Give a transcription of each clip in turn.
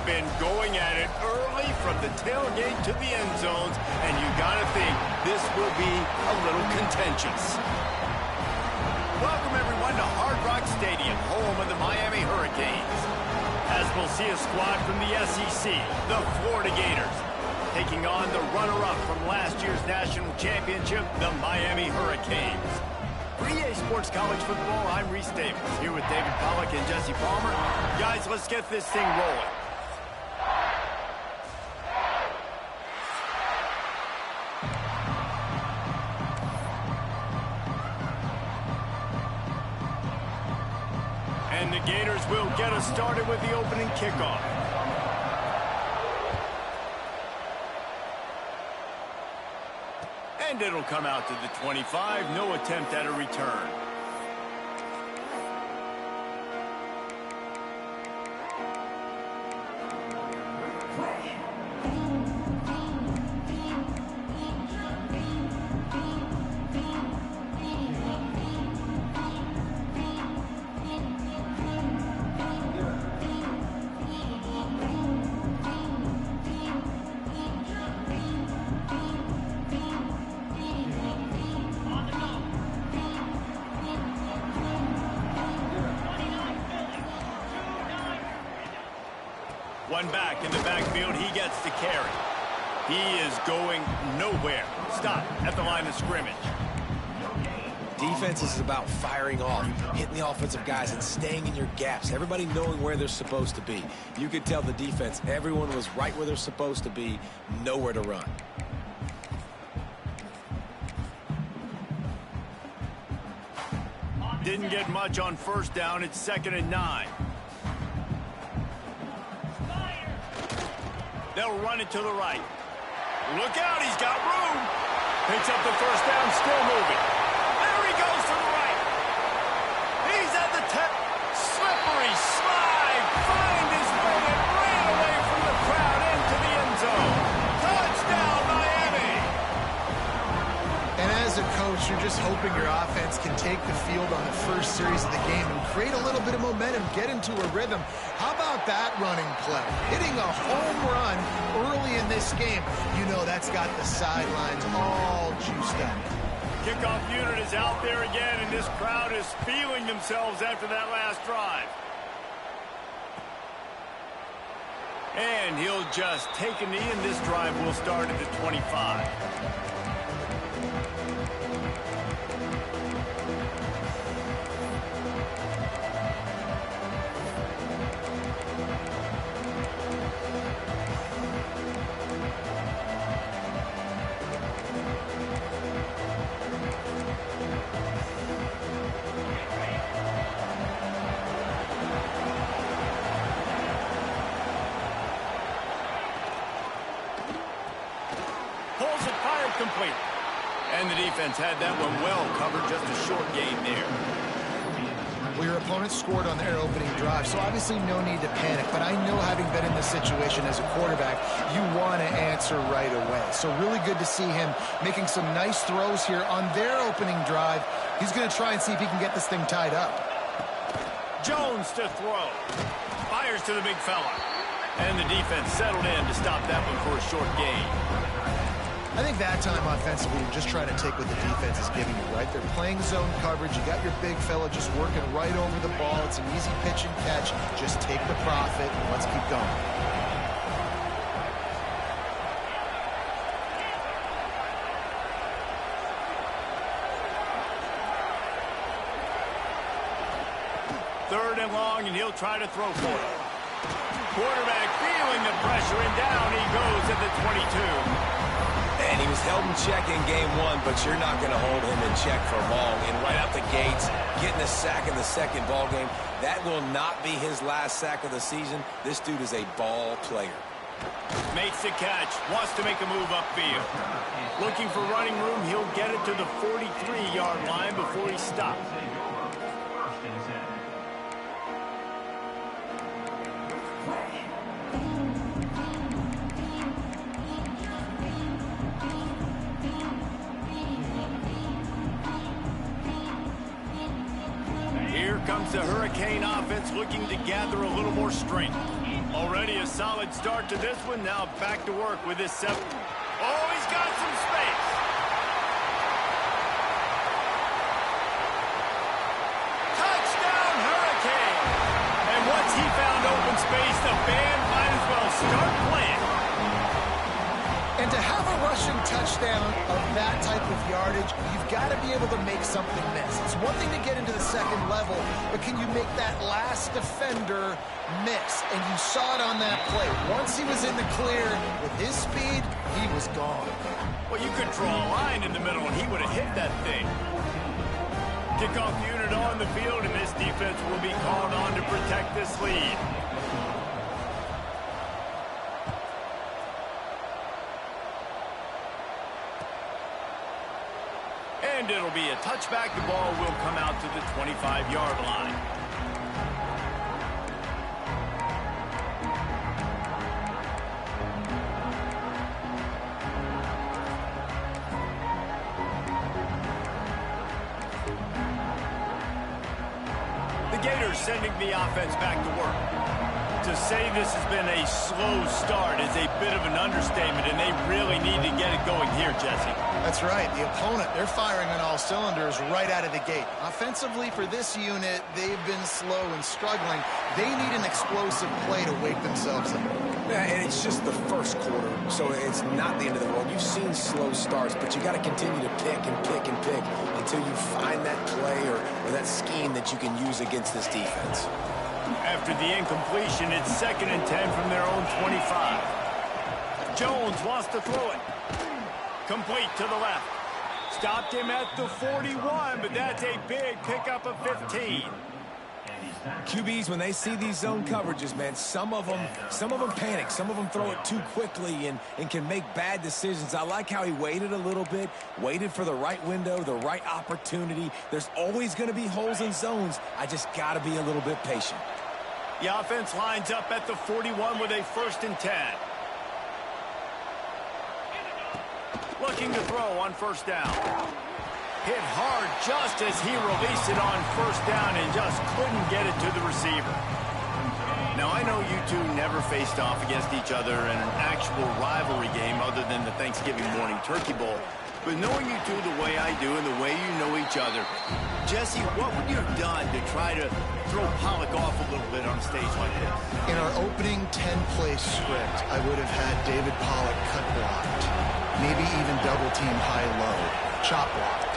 been going at it early from the tailgate to the end zones, and you got to think this will be a little contentious. Welcome, everyone, to Hard Rock Stadium, home of the Miami Hurricanes. As we'll see a squad from the SEC, the Florida Gators, taking on the runner-up from last year's national championship, the Miami Hurricanes. For EA Sports College Football, I'm Reese Davis, here with David Pollack and Jesse Palmer. Guys, let's get this thing rolling. And the Gators will get us started with the opening kickoff. And it'll come out to the 25. No attempt at a return. One back in the backfield, he gets the carry. He is going nowhere. Stop at the line of scrimmage. Defense is about firing off, hitting the offensive guys and staying in your gaps. Everybody knowing where they're supposed to be. You could tell the defense, everyone was right where they're supposed to be, nowhere to run. Didn't get much on first down. It's 2nd and 9. They'll run it to the right. Look out, he's got room. Picks up the first down, still moving. There he goes to the right. He's at the 10. Slippery slide. Find his way and ran away from the crowd into the end zone. Touchdown, Miami. And as a coach, you're just hoping your offense can take the field on the first series of the game and create a little bit of momentum, get into a rhythm. How about that running play? Hitting a home run early in this game. You know that's got the sidelines all juiced up. Kickoff unit is out there again, and this crowd is feeling themselves after that last drive. And he'll just take a knee, and this drive will start at the 25. Pulls it, fired, complete. And the defense had that one well covered, just a short gain there. Well, your opponent scored on their opening drive, so obviously no need to panic. But I know, having been in this situation as a quarterback, you want to answer right away. So really good to see him making some nice throws here on their opening drive. He's going to try and see if he can get this thing tied up. Jones to throw. Fires to the big fella. And the defense settled in to stop that one for a short gain. I think that time offensively, you're just trying to take what the defense is giving you, right? They're playing zone coverage. You got your big fella just working right over the ball. It's an easy pitch and catch. Just take the profit and let's keep going. Third and long, and he'll try to throw for it. Quarterback feeling the pressure, and down he goes at the 22. And he was held in check in game one, but you're not going to hold him in check for long. And right out the gates, getting a sack in the second ball game, that will not be his last sack of the season. This dude is a ball player. Makes the catch, wants to make a move upfield. Looking for running room, he'll get it to the 43-yard line before he stops. Here comes the Hurricane offense looking to gather a little more strength. Already a solid start to this one. Now back to work with this 7. Oh, he's got some space. Touchdown, Hurricane. And once he found open space, the band might as well start playing. And to have a rushing touchdown of that type of yardage, you've got to be able to make something miss. It's one thing to get into the second level, but can you make that last defender miss? And you saw it on that play. Once he was in the clear with his speed, he was gone. Well, you could draw a line in the middle, and he would have hit that thing. Kickoff unit on the field, and this defense will be called on to protect this lead. And it'll be a touchback. The ball will come out to the 25-yard line. The Gators sending the offense back to work. To say this has been a slow start is a bit of an understatement, and they really need to get it going here, Jesse. That's right. The opponent, they're firing on all cylinders right out of the gate. Offensively, for this unit, they've been slow and struggling. They need an explosive play to wake themselves up. Yeah, and it's just the first quarter, so it's not the end of the world. You've seen slow starts, but you got to continue to pick and pick and pick until you find that play or that scheme that you can use against this defense. After the incompletion, it's 2nd and 10 from their own 25. Jones wants to throw it. Complete to the left. Stopped him at the 41, but that's a big pickup of 15. QBs, when they see these zone coverages, man, some of them panic. Some of them throw it too quickly and can make bad decisions. I like how he waited a little bit, waited for the right window, the right opportunity. There's always going to be holes in zones. I just got to be a little bit patient. The offense lines up at the 41 with a 1st and 10. Looking to throw on 1st down. Hit hard just as he released it on 1st down and just couldn't get it to the receiver. Now, I know you two never faced off against each other in an actual rivalry game other than the Thanksgiving morning turkey bowl. But knowing you two the way I do and the way you know each other, Jesse, what would you have done to try to throw Pollock off a little bit on a stage like this? In our opening 10-play script, I would have had David Pollock cut blocked, maybe even double-team high-low, chop blocked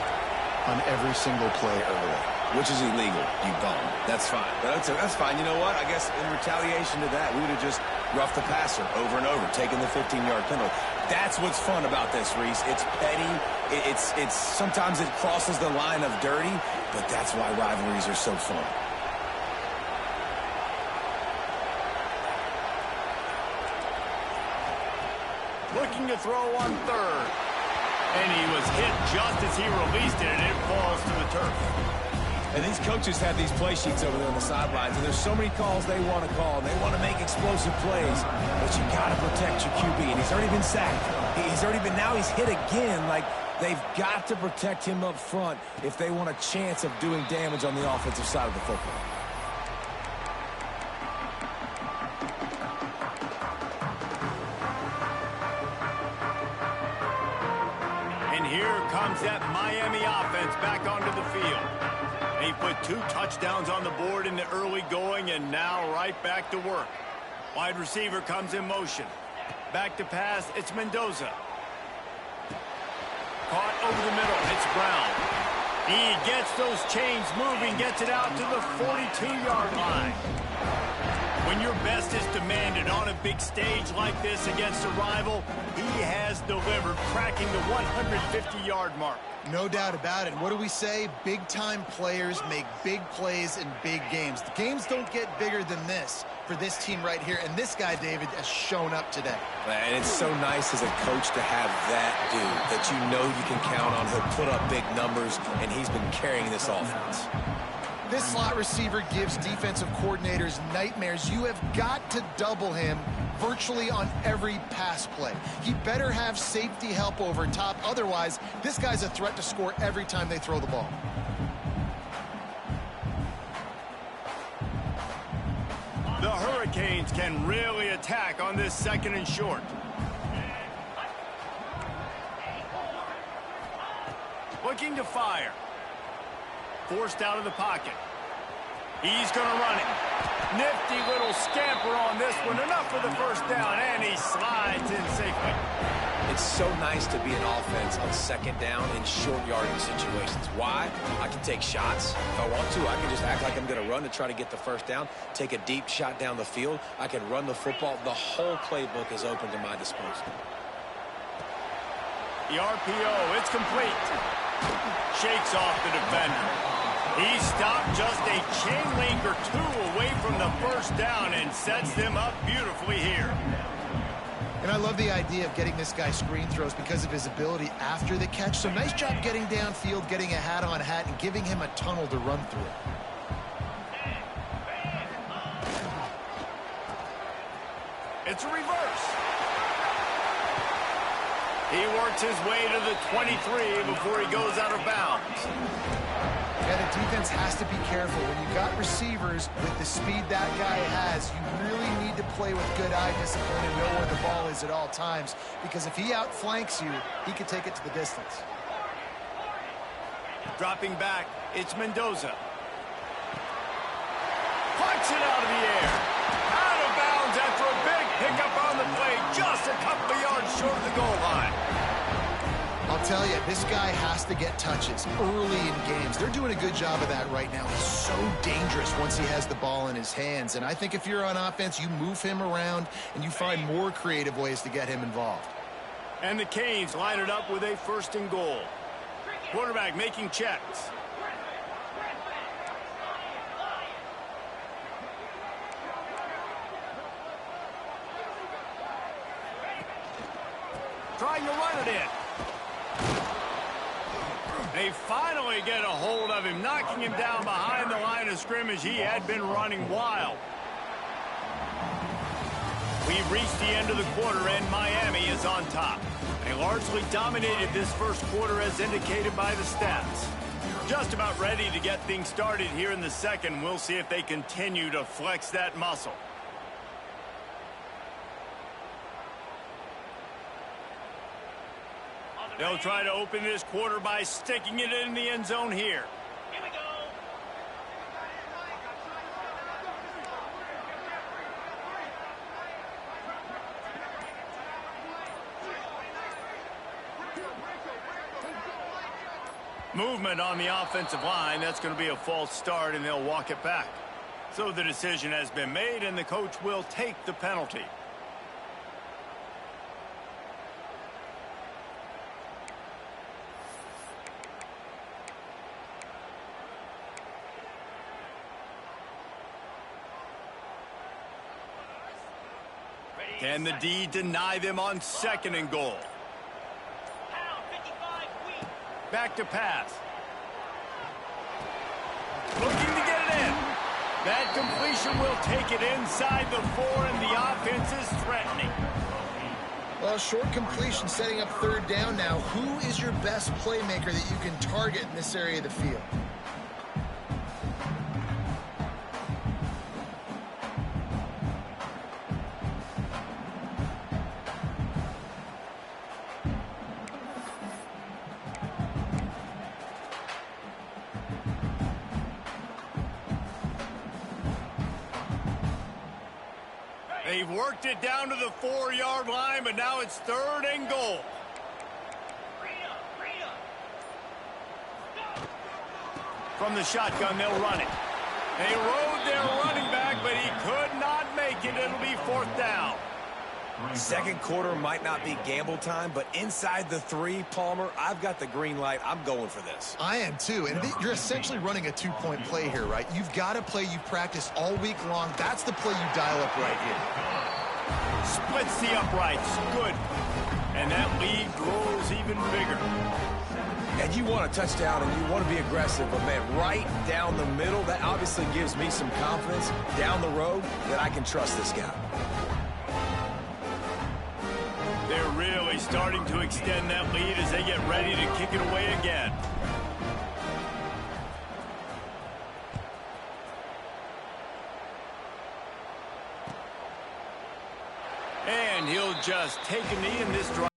on every single play early. Which is illegal, you bum. That's fine. That's fine. You know what? I guess in retaliation to that, we would have just roughed the passer over and over, taking the 15-yard penalty. That's what's fun about this, Reese. It's petty. It's sometimes it crosses the line of dirty, but that's why rivalries are so fun. Looking to throw on 3rd. And he was hit just as he released it, and it falls to the turf. And these coaches have these play sheets over there on the sidelines, and there's so many calls they want to call. They want to make explosive plays, but you got to protect your QB, and he's already been sacked. Now he's hit again. Like, they've got to protect him up front if they want a chance of doing damage on the offensive side of the football. And here comes that Miami offense back onto the field. They put 2 touchdowns on the board in the early going, and now right back to work. Wide receiver comes in motion. Back to pass, it's Mendoza. Caught over the middle, it's Brown. He gets those chains moving, gets it out to the 42-yard line. When your best is demanded on a big stage like this against a rival, he has delivered, cracking the 150-yard mark. No doubt about it. What do we say? Big-time players make big plays in big games. The games don't get bigger than this for this team right here, and this guy, David, has shown up today. And it's so nice as a coach to have that dude that you know you can count on. He'll put up big numbers, and he's been carrying this offense. This slot receiver gives defensive coordinators nightmares. You have got to double him virtually on every pass play. He better have safety help over top. Otherwise, this guy's a threat to score every time they throw the ball. The hurry Hurricanes can really attack on this 2nd and short. Looking to fire. Forced out of the pocket. He's going to run it. Nifty little scamper on this one. Enough for the first down, and he slides in safely. It's so nice to be an offense on 2nd down in short yardage situations. Why? I can take shots. If I want to, I can just act like I'm going to run to try to get the first down, take a deep shot down the field. I can run the football. The whole playbook is open to my disposal. The RPO, it's complete. Shakes off the defender. He stopped just a chain link or 2 away from the first down and sets them up beautifully here. And I love the idea of getting this guy screen throws because of his ability after the catch. So nice job getting downfield, getting a hat-on-hat, and giving him a tunnel to run through. It's a reverse. He works his way to the 23 before he goes out of bounds. Yeah, the defense has to be careful. When you got receivers with the speed that guy has, you really need to play with good eye discipline and know where the ball is at all times. Because if he outflanks you, he could take it to the distance. Dropping back, it's Mendoza. Punch it out of the air. Out of bounds after a big pickup on the play, just a couple of yards short of the goal line. I'll tell you, this guy has to get touches early in games. They're doing a good job of that right now. He's so dangerous once he has the ball in his hands. And I think if you're on offense, you move him around and you find more creative ways to get him involved. And the Canes line it up with a 1st and goal. Quarterback making checks. Trying to run it in. They finally get a hold of him, knocking him down behind the line of scrimmage. He had been running wild. We've reached the end of the quarter, and Miami is on top. They largely dominated this first quarter as indicated by the stats. Just about ready to get things started here in the 2nd. We'll see if they continue to flex that muscle. They'll try to open this quarter by sticking it in the end zone here. Here we go. Movement on the offensive line. That's going to be a false start, and they'll walk it back. So the decision has been made, and the coach will take the penalty. Can the D deny them on 2nd and goal? Back to pass. Looking to get it in. That completion will take it inside the 4, and the offense is threatening. Well, short completion setting up 3rd down now. Who is your best playmaker that you can target in this area of the field? They've worked it down to the 4-yard line, but now it's 3rd and goal. From the shotgun, they'll run it. They rode their running back, but he could not make it. It'll be 4th down. 2nd quarter might not be gamble time, but inside the 3, Palmer, I've got the green light. I'm going for this. I am too, and you're essentially running a 2-point play here, right? You've got a play you've practiced all week long. That's the play you dial up right here. Splits the uprights. Good. And that lead grows even bigger. And you want a touchdown and you want to be aggressive, but man, right down the middle, that obviously gives me some confidence down the road that I can trust this guy. They're really starting to extend that lead as they get ready to kick it away again. And he'll just take a knee in this drive.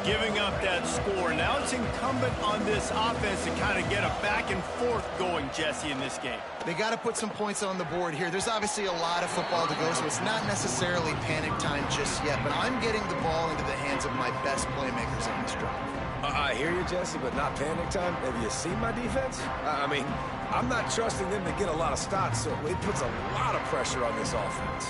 Giving up that score. Now it's incumbent on this offense to kind of get a back and forth going, Jesse, in this game. They got to put some points on the board here. There's obviously a lot of football to go, so it's not necessarily panic time just yet, but I'm getting the ball into the hands of my best playmakers on this drive. I hear you, Jesse, but not panic time. Have you seen my defense? I mean, I'm not trusting them to get a lot of stops, so it puts a lot of pressure on this offense.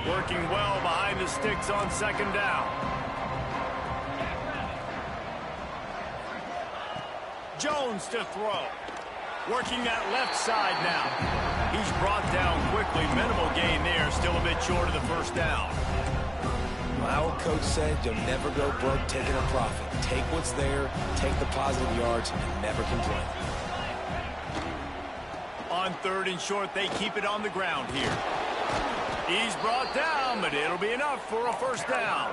Working well behind the sticks on second down. Jones to throw. Working that left side now. He's brought down quickly. Minimal gain there. Still a bit short of the first down. My old coach said you'll never go broke taking a profit. Take what's there, take the positive yards, and never complain. On third and short, they keep it on the ground here. He's brought down, but it'll be enough for a first down.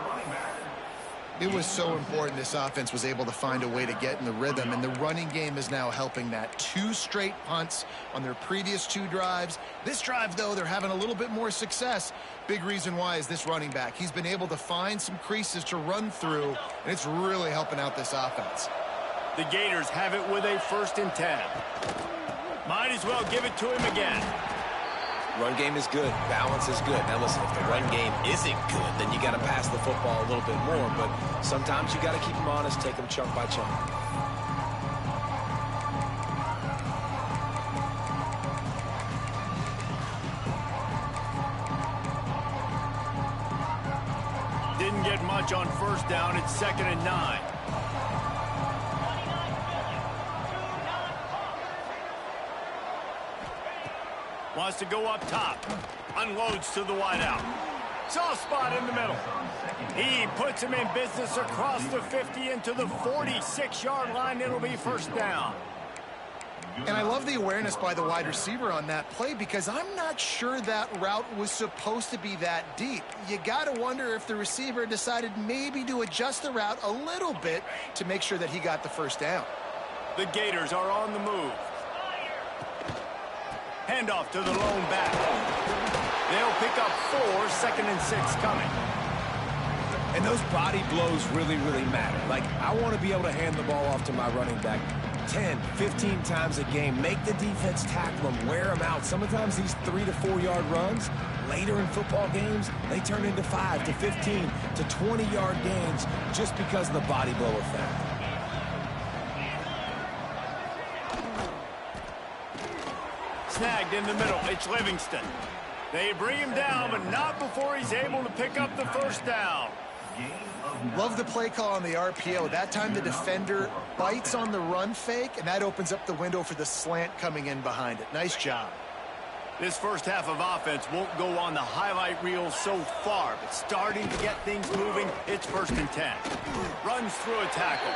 It was so important this offense was able to find a way to get in the rhythm, and the running game is now helping that. 2 straight punts on their previous 2 drives. This drive, though, they're having a little bit more success. Big reason why is this running back. He's been able to find some creases to run through, and it's really helping out this offense. The Gators have it with a 1st and 10. Might as well give it to him again. Run game is good. Balance is good. Now, listen, if the run game isn't good, then you got to pass the football a little bit more. But sometimes you got to keep them honest, take them chunk by chunk. Didn't get much on first down. It's 2nd and 9. Wants to go up top. Unloads to the wideout. Soft spot in the middle. He puts him in business across the 50 into the 46-yard line. It'll be first down. And I love the awareness by the wide receiver on that play because I'm not sure that route was supposed to be that deep. You got to wonder if the receiver decided maybe to adjust the route a little bit to make sure that he got the first down. The Gators are on the move. Handoff to the lone back. They'll pick up 4, 2nd and 6 coming. And those body blows really, really matter. Like, I want to be able to hand the ball off to my running back 10, 15 times a game. Make the defense tackle them, wear them out. Sometimes these 3 to 4 yard runs, later in football games, they turn into 5 to 15 to 20-yard gains just because of the body blow effect. Snagged in the middle. It's Livingston. They bring him down, but not before he's able to pick up the first down. Love the play call on the RPO. That time the defender bites on the run fake, and that opens up the window for the slant coming in behind it. Nice job. This first half of offense won't go on the highlight reel so far, but starting to get things moving, it's 1st and 10. Runs through a tackle.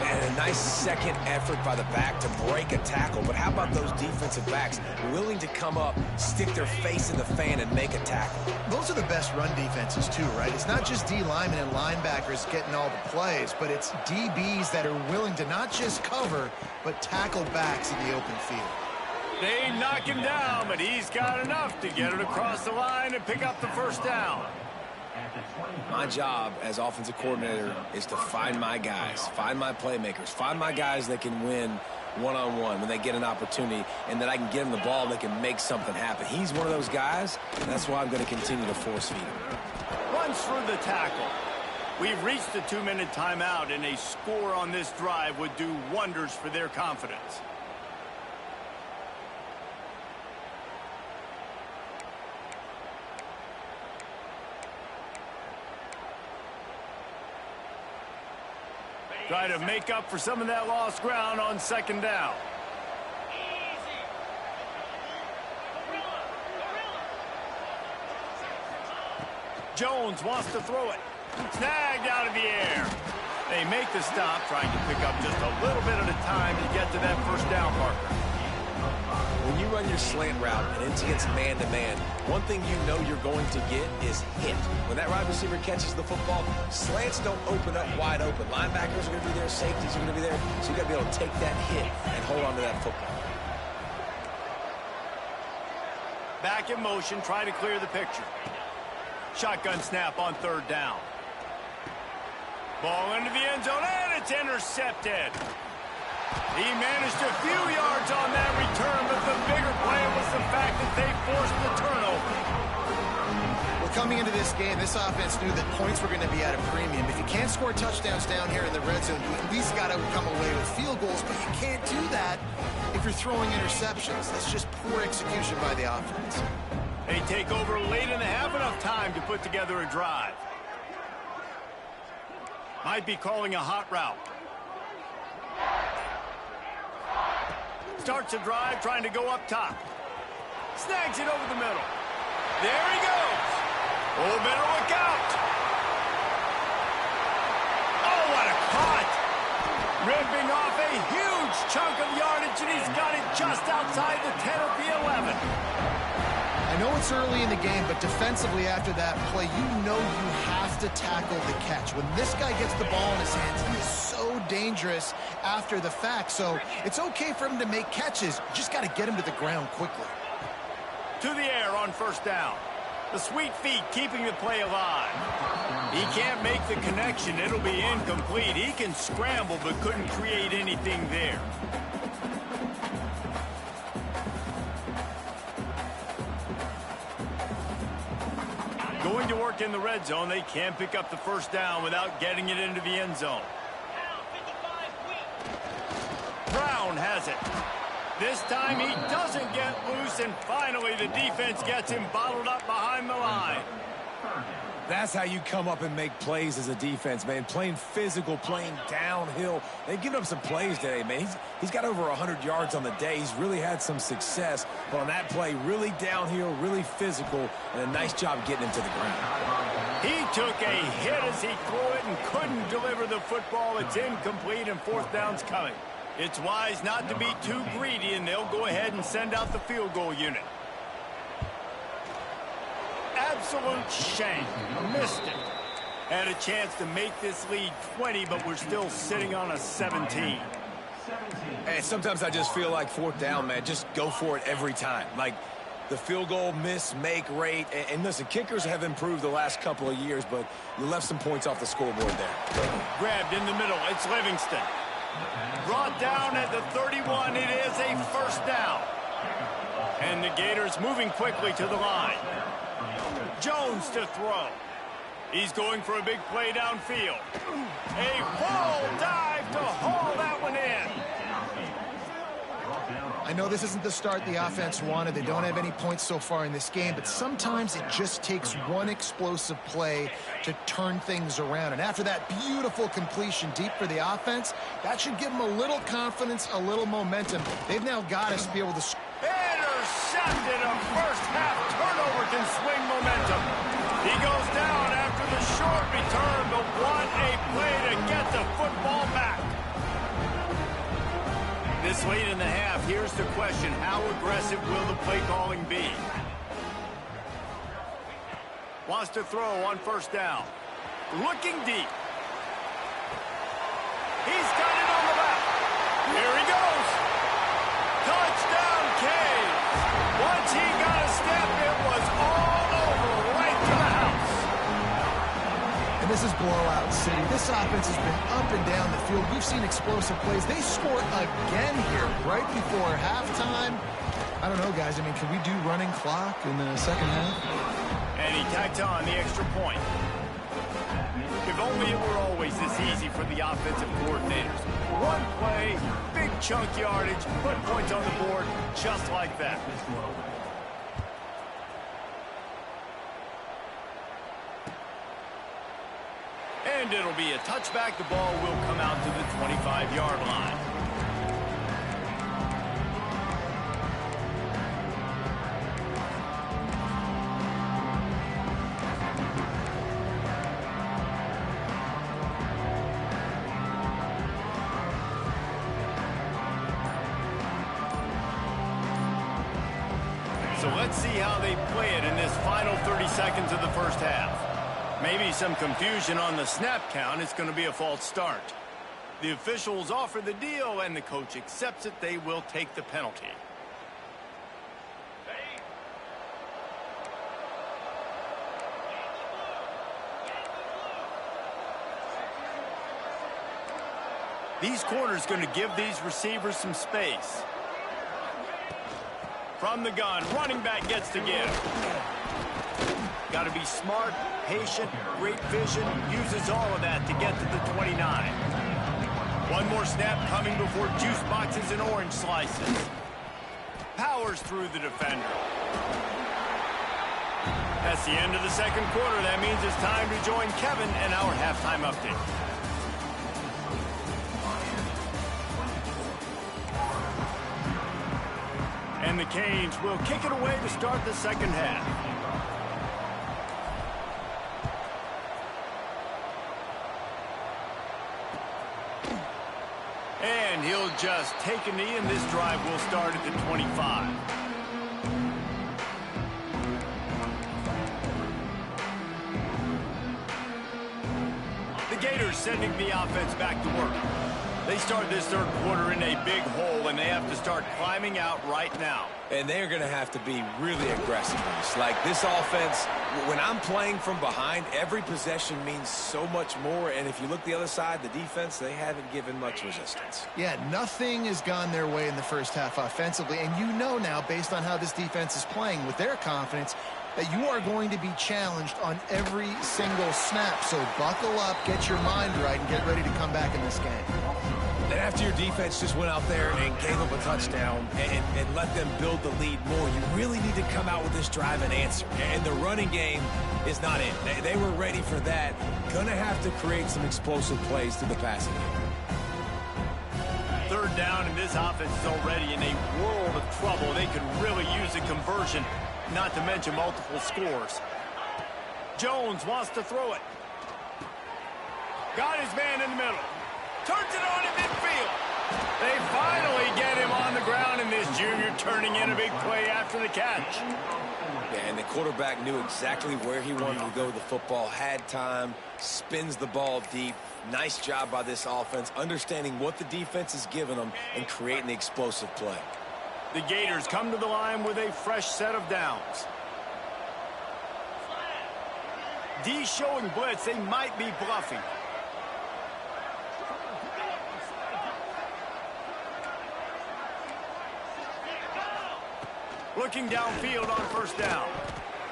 And a nice second effort by the back to break a tackle. But how about those defensive backs willing to come up, stick their face in the fan, and make a tackle? Those are the best run defenses, too, right? It's not just D linemen and linebackers getting all the plays, but it's DBs that are willing to not just cover, but tackle backs in the open field. They knock him down, but he's got enough to get it across the line and pick up the first down. My job as offensive coordinator is to find my guys, find my playmakers, find my guys that can win one-on-one when they get an opportunity, and that I can get them the ball and they can make something happen. He's one of those guys, and that's why I'm going to continue to force feed him. Runs through the tackle. We've reached the 2-minute timeout, and a score on this drive would do wonders for their confidence. Try to make up for some of that lost ground on second down. Jones wants to throw it. Snagged out of the air. They make the stop, trying to pick up just a little bit at a time to get to that first down marker. When you run your slant route and it's against man-to-man, one thing you know you're going to get is hit. When that wide receiver catches the football, slants don't open up wide open. Linebackers are going to be there, safeties are going to be there, so you got to be able to take that hit and hold on to that football. Back in motion, try to clear the picture. Shotgun snap on third down. Ball into the end zone, and it's intercepted. He managed a few yards on that return, but the bigger play was the fact that they forced the turnover. Well, coming into this game, this offense knew that points were going to be at a premium. If you can't score touchdowns down here in the red zone, you at least got to come away with field goals, but you can't do that if you're throwing interceptions. That's just poor execution by the offense. They take over late in the half, enough time to put together a drive. Might be calling a hot route. Starts a drive, trying to go up top. Snags it over the middle. There he goes. Oh, better look out. Oh, what a cut. Ripping off a huge chunk of yardage, and he's got it just outside the 10 of the 11. I know it's early in the game, but defensively after that play, you know you have to tackle the catch. When this guy gets the ball in his hands, he is so dangerous after the fact. So it's okay for him to make catches. You just got to get him to the ground quickly. To the air on first down. The sweet feet keeping the play alive. He can't make the connection. It'll be incomplete. He can scramble, but couldn't create anything there. Going to work in the red zone. They can't pick up the first down without getting it into the end zone. Brown has it. This time he doesn't get loose, and finally the defense gets him bottled up behind the line. That's how you come up and make plays as a defense, man. Playing physical, playing downhill. They've given up some plays today, man. He's got over 100 yards on the day. He's really had some success. But on that play, really downhill, really physical, and a nice job getting him to the ground. He took a hit as he threw it and couldn't deliver the football. It's incomplete, and fourth down's coming. It's wise not to be too greedy, and they'll go ahead and send out the field goal unit. Absolute shame. Missed it. Had a chance to make this lead 20, but we're still sitting on a 17. Hey, sometimes I just feel like fourth down, man. Just go for it every time. Like the field goal miss-make rate. And listen, kickers have improved the last couple of years, but you left some points off the scoreboard there. Grabbed in the middle. It's Livingston. Brought down at the 31. It is a first down. And the Gators moving quickly to the line. Jones to throw. He's going for a big play downfield. A full dive to haul that one in. I know this isn't the start the offense wanted. They don't have any points so far in this game, but sometimes it just takes one explosive play to turn things around. And after that beautiful completion deep for the offense, that should give them a little confidence, a little momentum. They've now got to be able to... Intercepted. A first half turnover can swing momentum. He goes down after the short return, but what a play to get the football back. This late in the half, here's the question: how aggressive will the play calling be? Wants to throw on first down. Looking deep. He's got it on the left. Here he goes. Touchdown, Canes. Once he got a step, it was all over, right to the house. And this is blowout city. This offense has been up and down the field. We've seen explosive plays. They scored again here right before halftime. I don't know, guys. I mean, can we do running clock in the second half? And he tacked on the extra point. If only it were always this easy for the offensive coordinators. One play, big chunk yardage, put points on the board just like that. And it'll be a touchback. The ball will come out to the 25-yard line. how they play it in this final 30 seconds of the first half. Maybe some confusion on the snap count. It's going to be a false start. The officials offer the deal, and the coach accepts it. They will take the penalty. These corners going to give these receivers some space. From the gun, running back gets to give. Got to be smart, patient, great vision. Uses all of that to get to the 29. One more snap coming before juice boxes and orange slices. Powers through the defender. That's the end of the second quarter. That means it's time to join Kevin and our halftime update. And the Canes will kick it away to start the second half. And he'll just take a knee, and this drive will start at the 25. The Gators sending the offense back to work. They start this third quarter in a big hole, and they have to start climbing out right now. And they're going to have to be really aggressive. Like this offense, when I'm playing from behind, every possession means so much more. And if you look the other side, the defense, they haven't given much resistance. Yeah, nothing has gone their way in the first half offensively. And you know now, based on how this defense is playing with their confidence, that you are going to be challenged on every single snap. So buckle up, get your mind right, and get ready to come back in this game. And after your defense just went out there and gave up a touchdown and let them build the lead more, you really need to come out with this drive and answer. And the running game is not in. They were ready for that. Gonna have to create some explosive plays to the passing game. Third down, and this offense is already in a world of trouble. They could really use a conversion, not to mention multiple scores. Jones wants to throw it. Got his man in the middle. Turns it on in midfield. They finally get him on the ground, and this junior turning in a big play after the catch. Yeah, and the quarterback knew exactly where he wanted to go with the football, had time, spins the ball deep. Nice job by this offense, understanding what the defense is giving them and creating the explosive play. The Gators come to the line with a fresh set of downs. D showing blitz. They might be bluffing. Looking downfield on first down.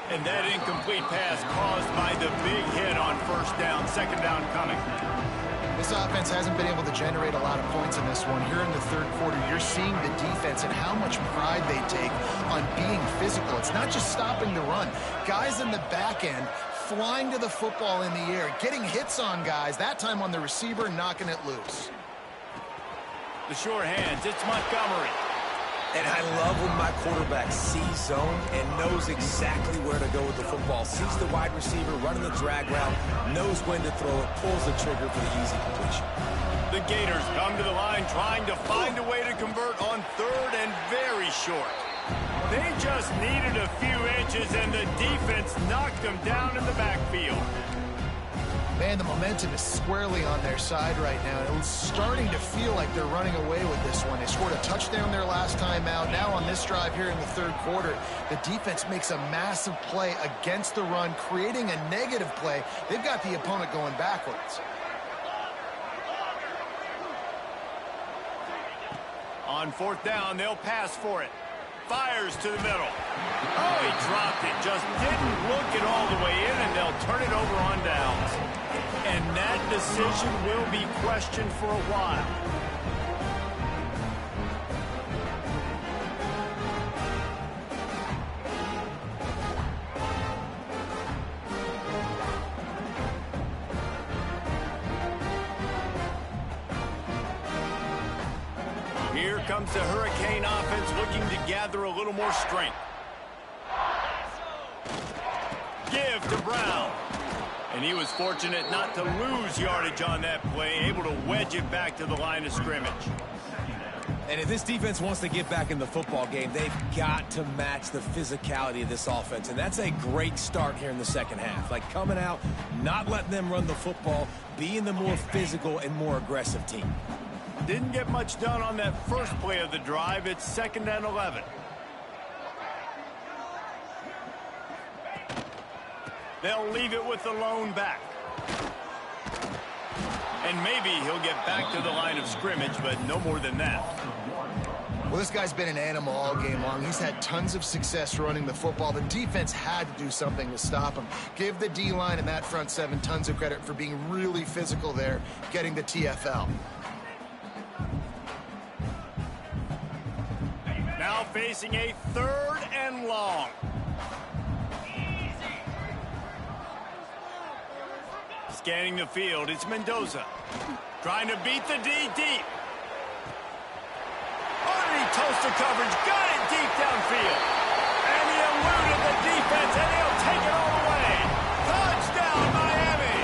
And that incomplete pass caused by the big hit on first down. Second down coming. This offense hasn't been able to generate a lot of points in this one. Here in the third quarter, you're seeing the defense and how much pride they take on being physical. It's not just stopping the run. Guys in the back end flying to the football in the air, getting hits on guys, that time on the receiver, knocking it loose. The sure hands, it's Montgomery. And I love when my quarterback sees zone and knows exactly where to go with the football. Sees the wide receiver running the drag route, knows when to throw it, pulls the trigger for the easy completion. The Gators come to the line trying to find a way to convert on third and very short. They just needed a few inches, and the defense knocked them down in the backfield. Man, the momentum is squarely on their side right now. And it's starting to feel like they're running away with this one. They scored a touchdown their last time out. Now on this drive here in the third quarter, the defense makes a massive play against the run, creating a negative play. They've got the opponent going backwards. On fourth down, they'll pass for it. Fires to the middle. Oh, he dropped it. Just didn't look it all the way in, and they'll turn it over on downs. And that decision will be questioned for a while. Here comes the Hurricane offense looking to gather a little more strength. Give to Brown. And he was fortunate not to lose yardage on that play, able to wedge it back to the line of scrimmage. And if this defense wants to get back in the football game, they've got to match the physicality of this offense. And that's a great start here in the second half. Like coming out, not letting them run the football, being the more physical and more aggressive team. Didn't get much done on that first play of the drive. It's 2nd and 11. They'll leave it with the lone back. And maybe he'll get back to the line of scrimmage, but no more than that. Well, this guy's been an animal all game long. He's had tons of success running the football. The defense had to do something to stop him. Give the D-line and that front seven tons of credit for being really physical there, getting the TFL. Now facing a 3rd and long. Scanning the field, it's Mendoza. Trying to beat the D deep. Underneath toasted coverage, got it deep downfield. And he eluded the defense, and he'll take it all the way. Touchdown, Miami!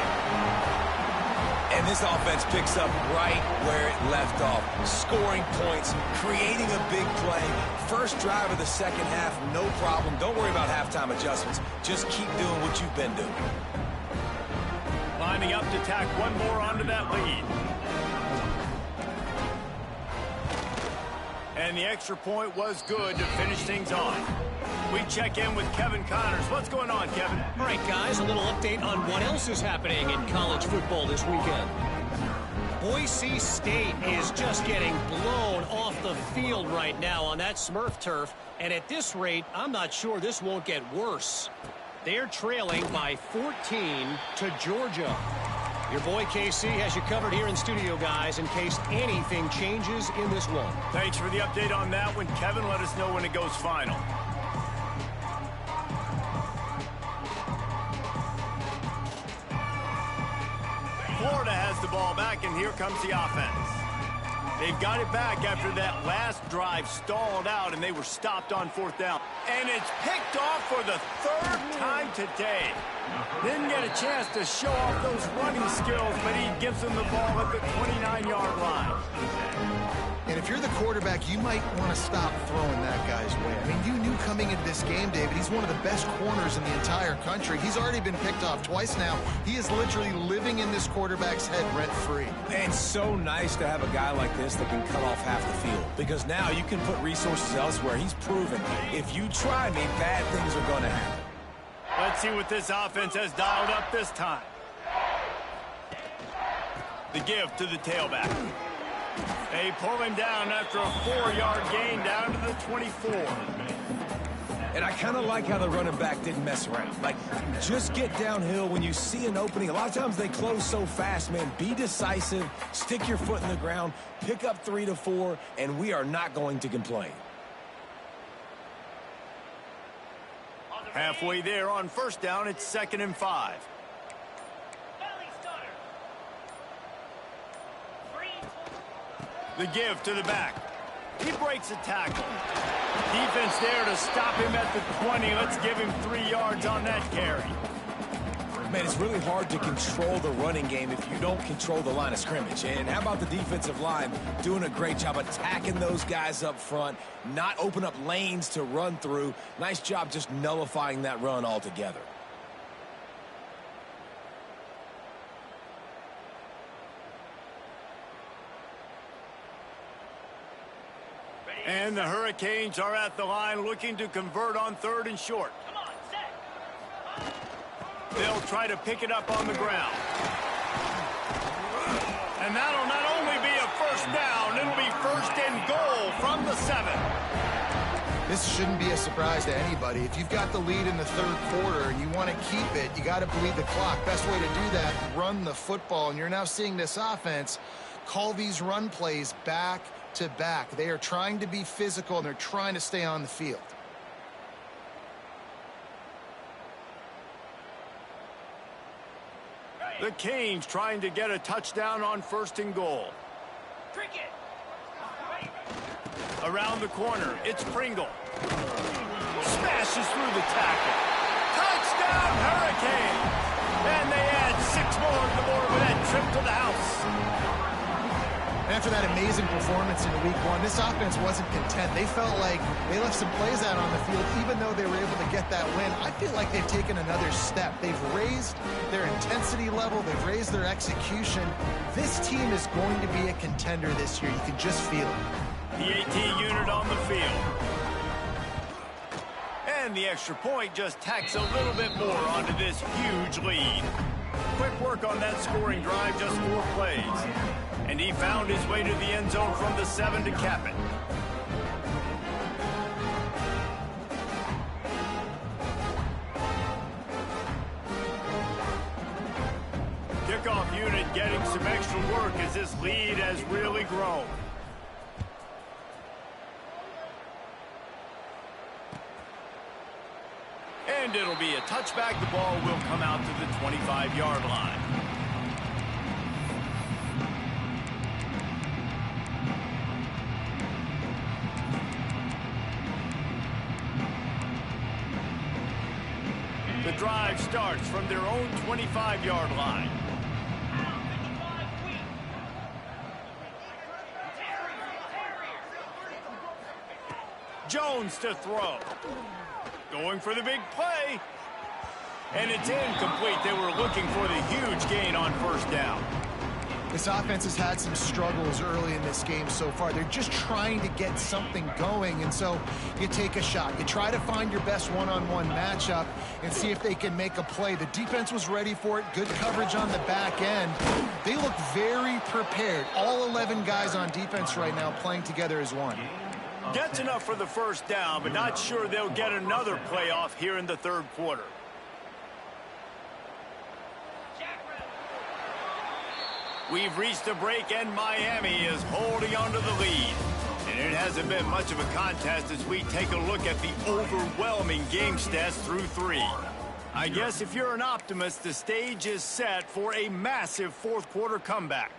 And this offense picks up right where it left off. Scoring points, creating a big play. First drive of the second half, no problem. Don't worry about halftime adjustments. Just keep doing what you've been doing. Lining up to tack one more onto that lead. And the extra point was good to finish things off. We check in with Kevin Connors. What's going on, Kevin? All right, guys, a little update on what else is happening in college football this weekend. Boise State is just getting blown off the field right now on that Smurf turf. And at this rate, I'm not sure this won't get worse. They're trailing by 14 to Georgia. Your boy KC has you covered here in studio, guys, in case anything changes in this one. Thanks for the update on that one, Kevin. Let us know when it goes final. Florida has the ball back, and here comes the offense. They've got it back after that last drive stalled out, and they were stopped on 4th down. And it's picked off for the 3rd time today. Didn't get a chance to show off those running skills, but he gives them the ball at the 29-yard line. And if you're the quarterback, you might want to stop throwing that guy's way. I mean, you knew coming into this game, David, he's one of the best corners in the entire country. He's already been picked off twice now. He is literally living in this quarterback's head rent-free. And so nice to have a guy like this that can cut off half the field. Because now you can put resources elsewhere. He's proven if you try me, bad things are going to happen. Let's see what this offense has dialed up this time. The give to the tailback. They pull him down after a 4-yard gain down to the 24. And I kind of like how the running back didn't mess around. Like, just get downhill when you see an opening. A lot of times they close so fast, man. Be decisive, stick your foot in the ground, pick up 3 to 4, and we are not going to complain. Halfway there on 1st down, it's 2nd and 5. The give to the back. He breaks a tackle. Defense there to stop him at the 20. Let's give him 3 yards on that carry. Man, it's really hard to control the running game if you don't control the line of scrimmage. And how about the defensive line doing a great job attacking those guys up front, not open up lanes to run through. Nice job just nullifying that run altogether. And the Hurricanes are at the line looking to convert on 3rd and short. They'll try to pick it up on the ground. And that'll not only be a 1st down, it'll be 1st and goal from the 7. This shouldn't be a surprise to anybody. If you've got the lead in the 3rd quarter and you want to keep it, you got to bleed the clock. Best way to do that, run the football. And you're now seeing this offense call these run plays back to back. They are trying to be physical, and they're trying to stay on the field. The Canes trying to get a touchdown on 1st and goal. Around the corner, it's Pringle. Smashes through the tackle. Touchdown, Hurricanes! And they add 6 more to the board with that trip to the house. After that amazing performance in week one, this offense wasn't content. They felt like they left some plays out on the field, even though they were able to get that win. I feel like they've taken another step. They've raised their intensity level. They've raised their execution. This team is going to be a contender this year. You can just feel it. The AT unit on the field. And the extra point just tacks a little bit more onto this huge lead. Quick work on that scoring drive, just 4 plays. And he found his way to the end zone from the 7 to cap it. Kickoff unit getting some extra work as this lead has really grown. And it'll be a touchback. The ball will come out to the 25-yard line. The drive starts from their own 25-yard line. Jones to throw. Going for the big play. And it's incomplete. They were looking for the huge gain on first down. This offense has had some struggles early in this game so far. They're just trying to get something going, and so you take a shot. You try to find your best one-on-one matchup and see if they can make a play. The defense was ready for it. Good coverage on the back end. They look very prepared. All 11 guys on defense right now playing together as one. Gets enough for the first down, but not sure they'll get another playoff here in the third quarter. We've reached a break, and Miami is holding on to the lead. And it hasn't been much of a contest as we take a look at the overwhelming game stats through 3. I guess if you're an optimist, the stage is set for a massive fourth quarter comeback.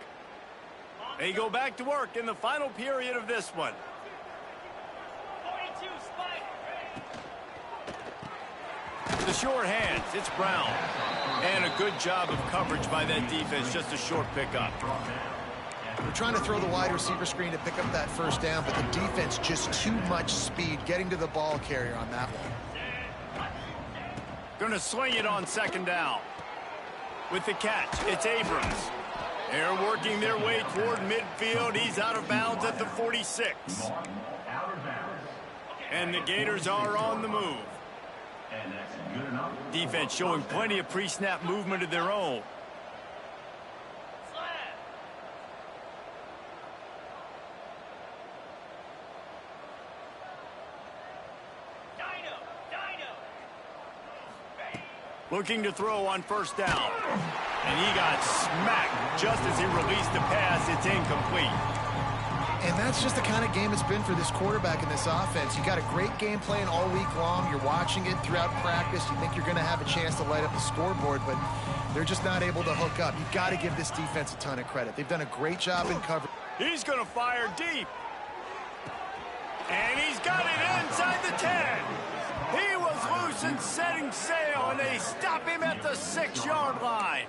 They go back to work in the final period of this one. The short hands, it's Brown. And a good job of coverage by that defense, just a short pickup. They're trying to throw the wide receiver screen to pick up that first down, but the defense just too much speed getting to the ball carrier on that one. Gonna swing it on second down. With the catch, it's Abrams. They're working their way toward midfield. He's out of bounds at the 46. And the Gators are on the move. Defense showing plenty of pre-snap movement of their own. Looking to throw on first down. And he got smacked just as he released the pass. It's incomplete. And that's just the kind of game it's been for this quarterback in this offense. You got a great game plan all week long. You're watching it throughout practice. You think you're going to have a chance to light up the scoreboard, but they're just not able to hook up. You've got to give this defense a ton of credit. They've done a great job in coverage. He's going to fire deep. And he's got it inside the 10. He was loose and setting sail, and they stop him at the 6-yard line.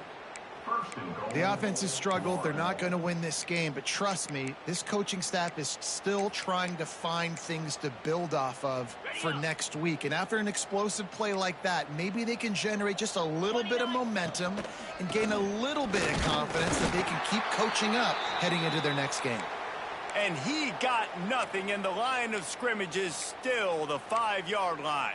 The offense has struggled. They're not going to win this game, but trust me, this coaching staff is still trying to find things to build off of for next week. And after an explosive play like that, maybe they can generate just a little bit of momentum and gain a little bit of confidence that they can keep coaching up heading into their next game. And he got nothing, and the line of scrimmage is still the 5-yard line.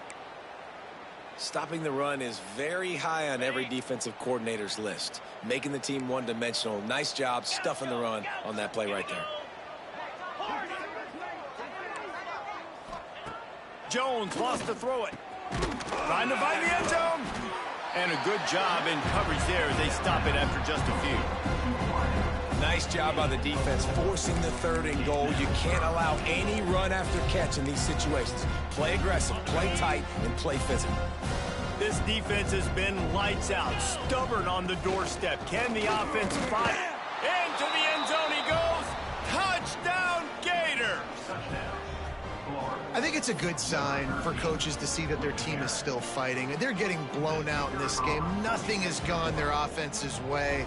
Stopping the run is very high on every defensive coordinator's list. Making the team one-dimensional. Nice job stuffing the run on that play right there. Jones wants to throw it. Trying to find the end zone. And a good job in coverage there as they stop it after just a few. Nice job by the defense forcing the 3rd and goal. You can't allow any run after catch in these situations. Play aggressive, play tight, and play physical. This defense has been lights out, stubborn on the doorstep. Can the offense fight? Into the end zone he goes. Touchdown, Gators! I think it's a good sign for coaches to see that their team is still fighting. They're getting blown out in this game. Nothing has gone their offense's way.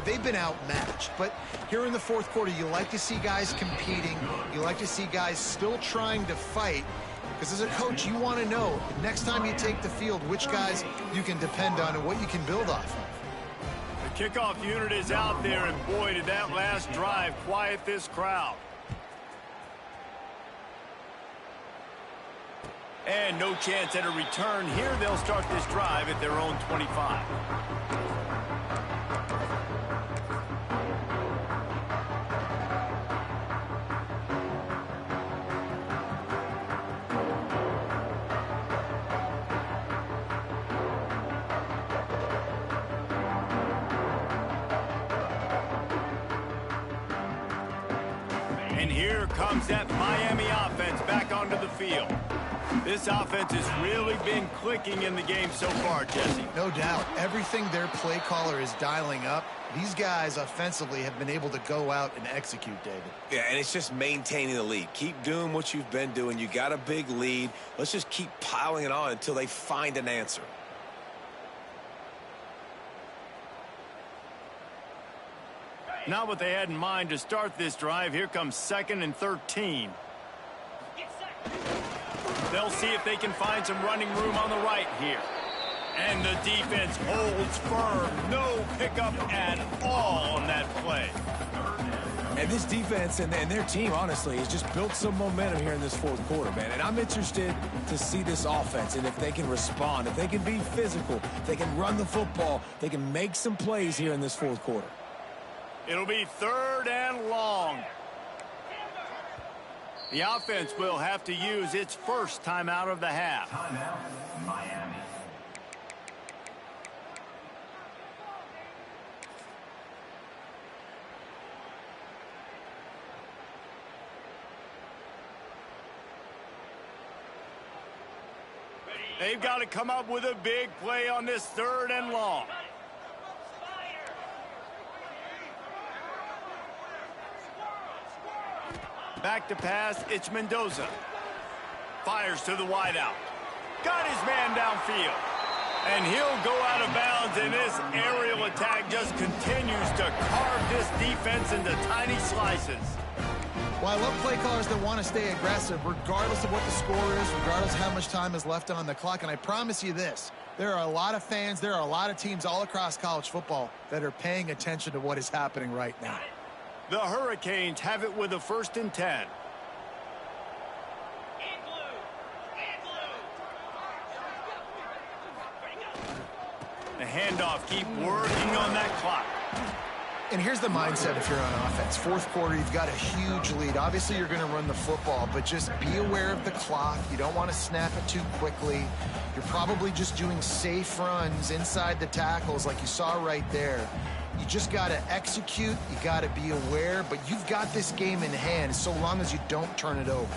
They've been outmatched. But here in the fourth quarter, you like to see guys competing. You like to see guys still trying to fight. Because as a coach, you want to know, next time you take the field, which guys you can depend on and what you can build off of. The kickoff unit is out there, and boy, did that last drive quiet this crowd. And no chance at a return here. They'll start this drive at their own 25. And here comes that Miami offense back onto the field. This offense has really been clicking in the game so far, Jesse. No doubt. Everything their play caller is dialing up, these guys offensively have been able to go out and execute, David. Yeah, and it's just maintaining the lead. Keep doing what you've been doing. You got a big lead. Let's just keep piling it on until they find an answer. Not what they had in mind to start this drive. Here comes 2nd and 13. They'll see if they can find some running room on the right here. And the defense holds firm. No pickup at all on that play. And this defense and their team, honestly, has just built some momentum here in this fourth quarter, man. And I'm interested to see this offense and if they can respond, if they can be physical, if they can run the football, they can make some plays here in this fourth quarter. It'll be 3rd and long. The offense will have to use its first timeout of the half. Timeout, Miami. They've got to come up with a big play on this 3rd and long. Back to pass, it's Mendoza. Fires to the wideout. Got his man downfield. And he'll go out of bounds, and this aerial attack just continues to carve this defense into tiny slices. Well, I love play callers that want to stay aggressive, regardless of what the score is, regardless of how much time is left on the clock. And I promise you this, there are a lot of fans, there are a lot of teams all across college football that are paying attention to what is happening right now. The Hurricanes have it with a 1st and 10. The handoff, keep working on that clock. And here's the mindset if you're on offense. Fourth quarter, you've got a huge lead. Obviously, you're going to run the football, but just be aware of the clock. You don't want to snap it too quickly. You're probably just doing safe runs inside the tackles like you saw right there. You just got to execute. You got to be aware, but you've got this game in hand so long as you don't turn it over.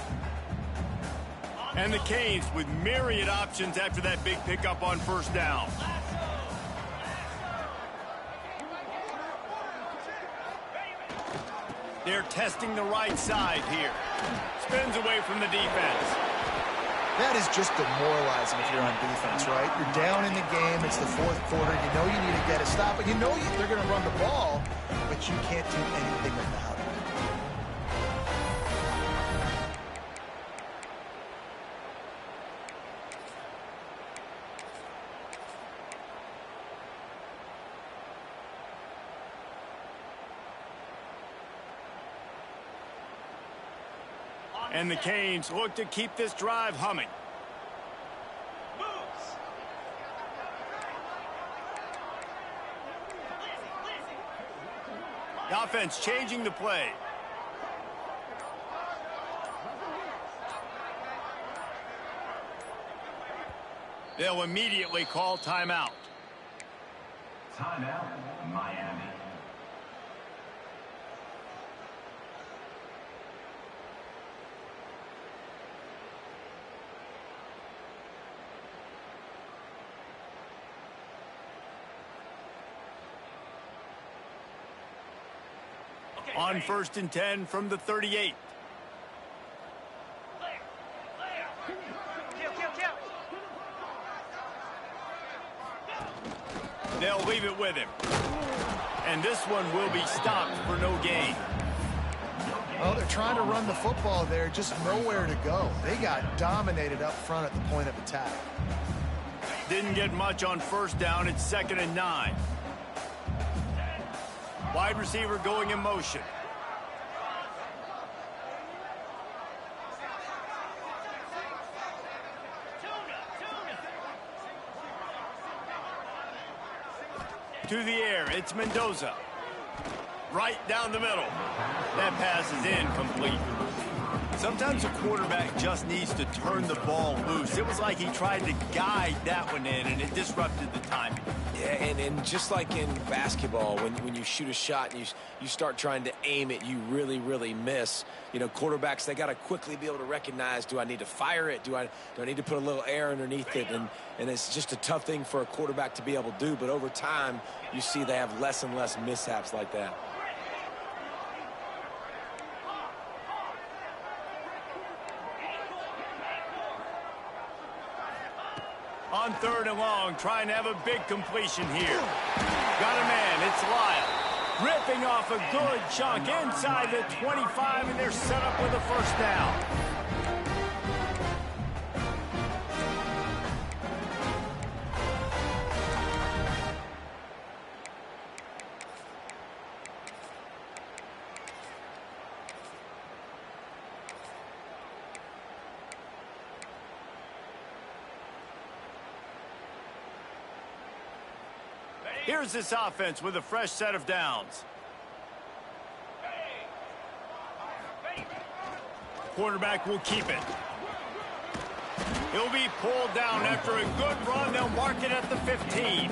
And the Canes with myriad options after that big pickup on 1st down. They're testing the right side here. Spins away from the defense. That is just demoralizing if you're on defense, right? You're down in the game. It's the fourth quarter. You know you need to get a stop, but you know they're going to run the ball, but you can't do anything about it. And the Canes look to keep this drive humming. The offense changing the play. They'll immediately call timeout. Timeout, Miami. On 1st and 10 from the 38. it with him. And this one will be stopped for no gain. Oh, they're trying to run the football there, just nowhere to go. They got dominated up front at the point of attack. Didn't get much on first down. It's 2nd and 9. Wide receiver going in motion. To the air, it's Mendoza. Right down the middle. That pass is incomplete. Sometimes a quarterback just needs to turn the ball loose. It was like he tried to guide that one in, and it disrupted the timing. Yeah, and just like in basketball, when you shoot a shot and you start trying to aim it, you really, really miss. You know, quarterbacks, they got to quickly be able to recognize, do I need to fire it? Do I need to put a little air underneath it? And it's just a tough thing for a quarterback to be able to do. But over time, you see they have less and less mishaps like that. On 3rd and long, trying to have a big completion here. Got a man, it's Lyle. Ripping off a good chunk inside the 25, and they're set up with a first down. Here's this offense with a fresh set of downs. Quarterback will keep it. He'll be pulled down after a good run. They'll mark it at the 15.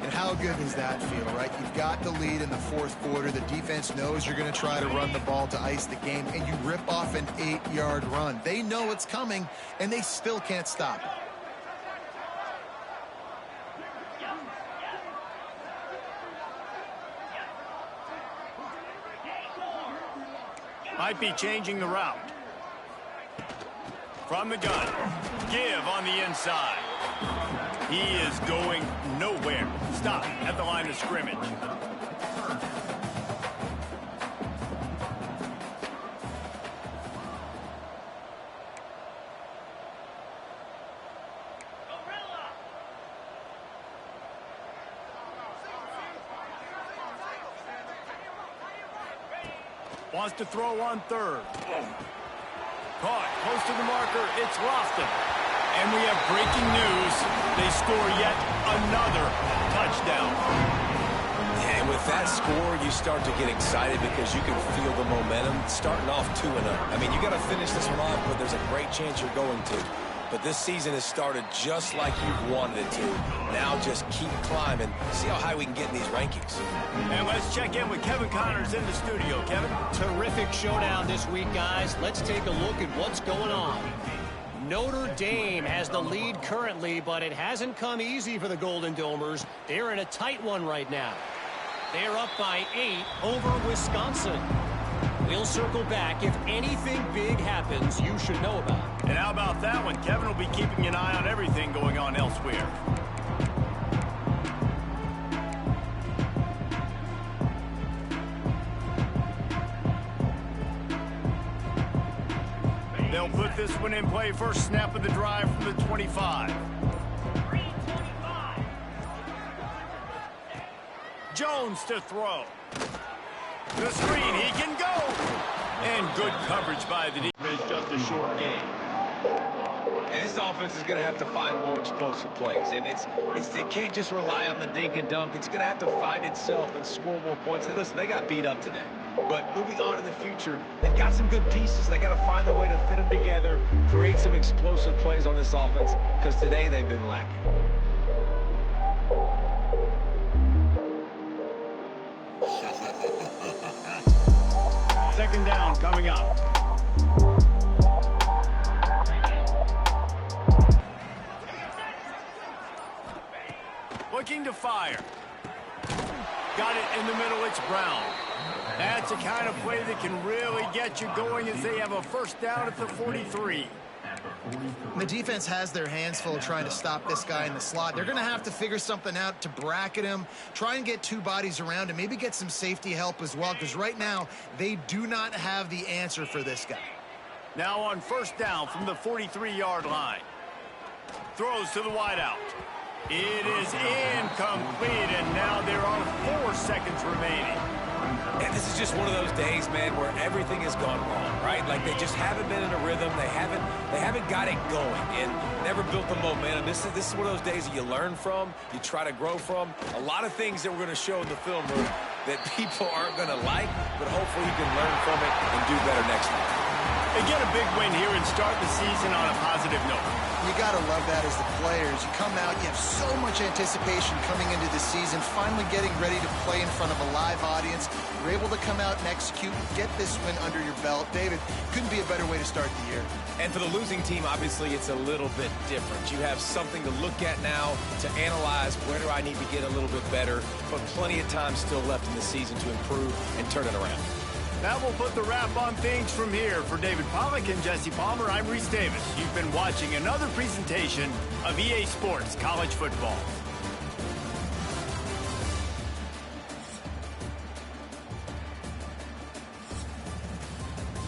And how good does that feel, right? You've got the lead in the 4th quarter. The defense knows you're going to try to run the ball to ice the game, and you rip off an 8-yard run. They know it's coming, and they still can't stop it. Might be changing the route. From the gun. Give on the inside. He is going nowhere. Stop at the line of scrimmage. Wants to throw on 3rd. Caught close to the marker. It's Lofton. And we have breaking news. They score yet another touchdown. And with that score, you start to get excited because you can feel the momentum starting off 2-0. I mean, you got to finish this one off, but there's a great chance you're going to. But this season has started just like you've wanted it to. Now just keep climbing. See how high we can get in these rankings. And let's check in with Kevin Connors in the studio. Kevin? Terrific showdown this week, guys. Let's take a look at what's going on. Notre Dame has the lead currently, but it hasn't come easy for the Golden Domers. They're in a tight one right now. They're up by 8 over Wisconsin. We'll circle back. If anything big happens, you should know about it. And how about that one? Kevin will be keeping an eye on everything going on elsewhere. They'll put this one in play. First snap of the drive from the 25. Jones to throw. The screen, he can go. And good coverage by the defense. Just a short game. And this offense is going to have to find more explosive plays. And it can't just rely on the dink and dunk. It's going to have to find itself and score more points. And listen, they got beat up today. But moving on in the future, they've got some good pieces. They got to find a way to fit them together, create some explosive plays on this offense, because today they've been lacking. Second down coming up. Looking to fire. Got it in the middle, it's Brown. That's the kind of play that can really get you going as they have a first down at the 43. The defense has their hands full trying to stop this guy in the slot. They're going to have to figure something out to bracket him, try and get two bodies around him, maybe get some safety help as well, because right now they do not have the answer for this guy. Now on first down from the 43-yard line. Throws to the wideout. It is incomplete, and now there are 4 seconds remaining. And this is just one of those days, man, where everything has gone wrong, right? Like they just haven't been in a rhythm. They haven't got it going and never built the momentum. This is one of those days that you learn from, you try to grow from. A lot of things that we're going to show in the film room that people aren't going to like, but hopefully you can learn from it and do better next time. They get a big win here and start the season on a positive note. You got to love that as the players. You come out, you have so much anticipation coming into the season, finally getting ready to play in front of a live audience. You're able to come out and execute, get this win under your belt. David, couldn't be a better way to start the year. And for the losing team, obviously, it's a little bit different. You have something to look at now to analyze where do I need to get a little bit better, but plenty of time still left in the season to improve and turn it around. That will put the wrap on things from here. For David Pollack and Jesse Palmer, I'm Reese Davis. You've been watching another presentation of EA Sports College Football.